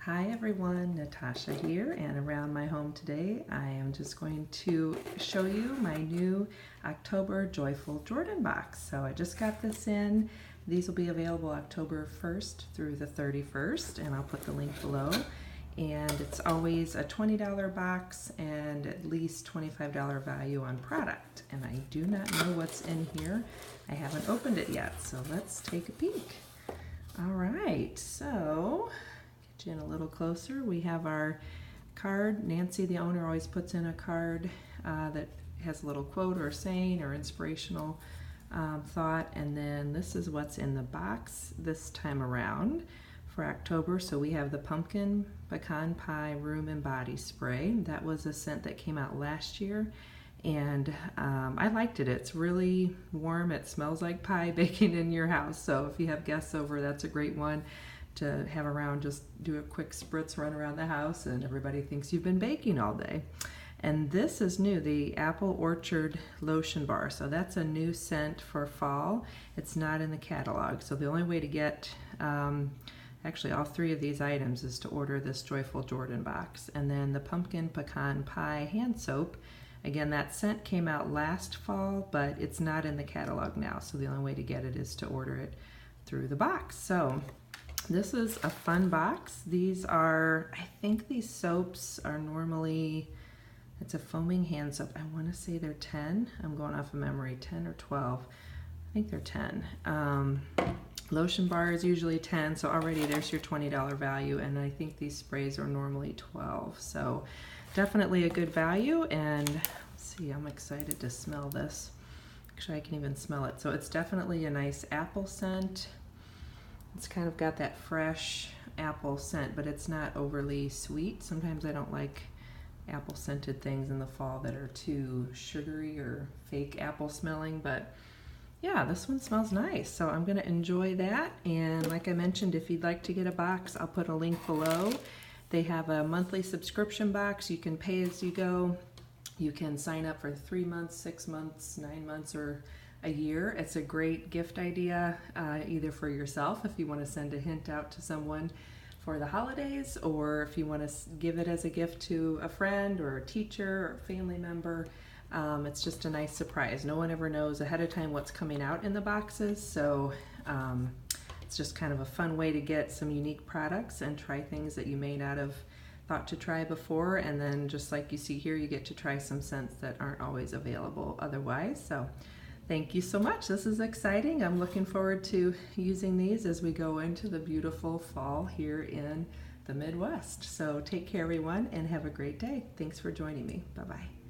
Hi everyone, Natasha here, and around my home today I am just going to show you my new October Joyful Jordan box. So I just got this in. These will be available October 1st through the 31st, and I'll put the link below. And it's always a $20 box and at least $25 value on product. And I do not know what's in here. I haven't opened it yet, so let's take a peek. All right, so get you in a little closer. We have our card. Nancy, the owner, always puts in a card that has a little quote or saying or inspirational thought. And then this is what's in the box this time around for October. So we have the Pumpkin Pecan Pie Room and Body Spray. That was a scent that came out last year, and I liked it. It's really warm. It smells like pie baking in your house. So if you have guests over, that's a great one to have around. Just do a quick spritz run around the house and everybody thinks you've been baking all day. And this is new, the Apple Orchard Lotion Bar. So that's a new scent for fall. It's not in the catalog. So the only way to get actually all three of these items is to order this Joyful Jordan box. And then the Pumpkin Pecan Pie Hand Soap. Again, that scent came out last fall, but it's not in the catalog now. So the only way to get it is to order it through the box. So this is a fun box. These are, I think these soaps are normally, it's a foaming hand soap. I want to say they're 10. I'm going off of memory, 10 or 12. I think they're 10. Lotion bar is usually 10, so already there's your $20 value, and I think these sprays are normally 12. So definitely a good value, and let's see, I'm excited to smell this. Actually, I can even smell it. So it's definitely a nice apple scent. It's kind of got that fresh apple scent, but it's not overly sweet. Sometimes I don't like apple scented things in the fall that are too sugary or fake apple smelling, but yeah, this one smells nice. So I'm gonna enjoy that. And like I mentioned, if you'd like to get a box, I'll put a link below. They have a monthly subscription box. You can pay as you go. You can sign up for 3 months, 6 months, 9 months, or a year. It's a great gift idea, either for yourself if you want to send a hint out to someone for the holidays, or if you want to give it as a gift to a friend or a teacher or a family member. It's just a nice surprise. No one ever knows ahead of time what's coming out in the boxes, so it's just kind of a fun way to get some unique products and try things that you may not have thought to try before. And then just like you see here, you get to try some scents that aren't always available otherwise. So thank you so much. This is exciting. I'm looking forward to using these as we go into the beautiful fall here in the Midwest. So take care, everyone, and have a great day. Thanks for joining me. Bye-bye.